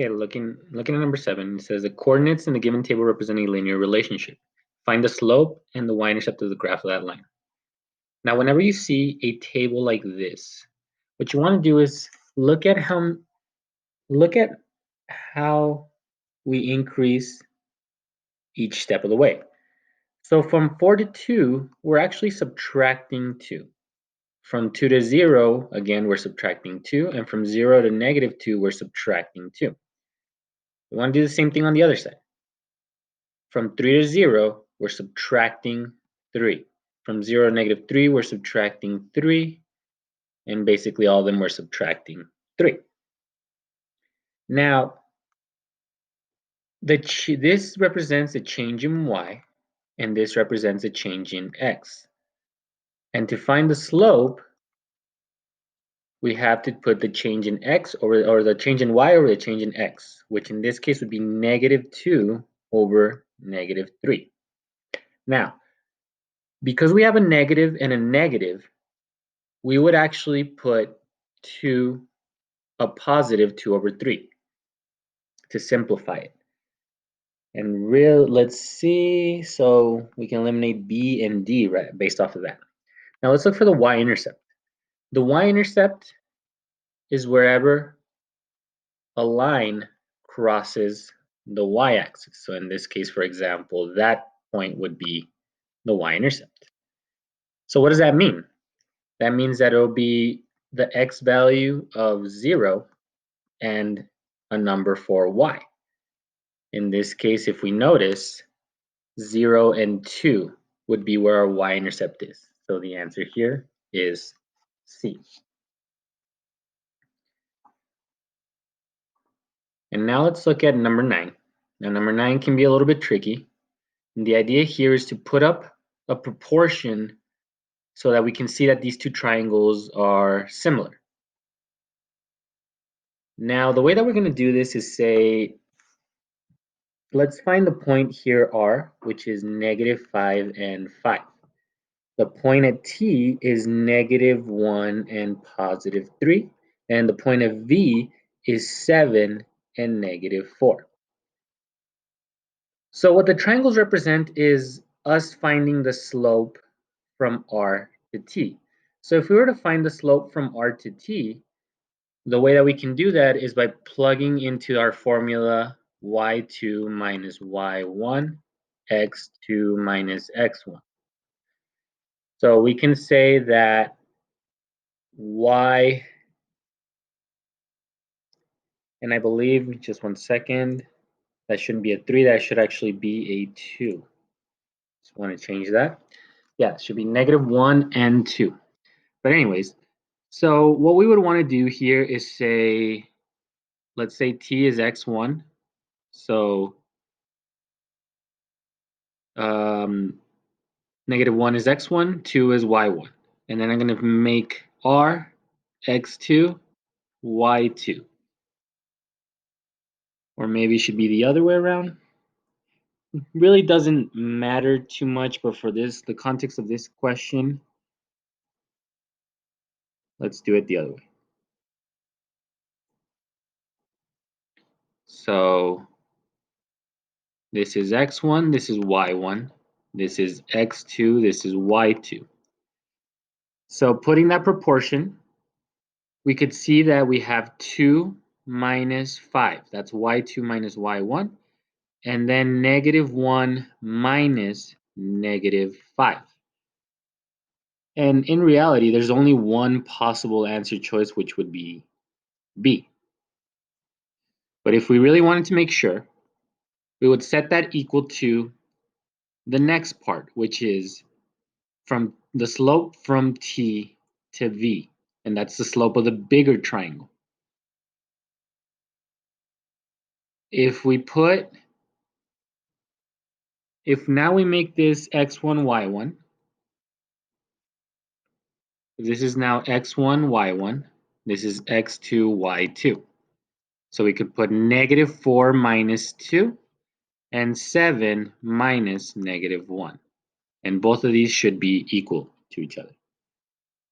Okay, looking at number 7, it says the coordinates in the given table represent a linear relationship. Find the slope and the y-intercept of the graph of that line. Now, whenever you see a table like this, what you want to do is look at how we increase each step of the way. So from 4 to 2, we're actually subtracting 2. From 2 to 0, again, we're subtracting 2. And from 0 to -2, we're subtracting 2. We want to do the same thing on the other side. From 3 to 0, we're subtracting 3. From 0 to -3, we're subtracting 3. And basically all of them we're subtracting 3. Now, this represents a change in y, and this represents a change in x. And to find the slope, we have to put the change in x or the change in y over the change in x, which in this case would be -2 over -3. Now, because we have a negative and a negative, we would actually put a positive 2 over 3 to simplify it. And let's see, so we can eliminate b and d right, based off of that. Now let's look for the y-intercept. The y-intercept is wherever a line crosses the y-axis. So in this case, for example, that point would be the y-intercept. So what does that mean? That means that it'll be the x value of 0 and a number for y. In this case, if we notice, 0 and 2 would be where our y-intercept is. So the answer here is C. And now let's look at number 9. Now number 9 can be a little bit tricky. And the idea here is to put up a proportion so that we can see that these two triangles are similar. Now the way that we're going to do this is say, let's find the point here R, which is -5 and 5. The point at T is -1 and +3. And the point of V is 7 and -4. So what the triangles represent is us finding the slope from R to T. So if we were to find the slope from R to T, the way that we can do that is by plugging into our formula y2 minus y1, x2 minus x1. So we can say that y, and I believe, just one second, that shouldn't be a 3, that should actually be a 2. Just want to change that. Yeah, it should be -1 and 2. But anyways, so what we would want to do here is say, let's say t is x1. So -1 is x1, 2 is y1. And then I'm going to make r x2, y2. Or maybe it should be the other way around. It really doesn't matter too much, but for this, the context of this question, let's do it the other way. So this is x1, this is y1, this is x2, this is y2. So putting that proportion, we could see that we have 2 minus 5. That's y2 minus y1. And then -1 minus -5. And in reality, there's only one possible answer choice, which would be B. But if we really wanted to make sure, we would set that equal to the next part, which is from the slope from T to V. And that's the slope of the bigger triangle. If now we make this x1, y1, this is now x1, y1, this is x2, y2. So we could put -4 minus 2 and 7 minus -1. And both of these should be equal to each other.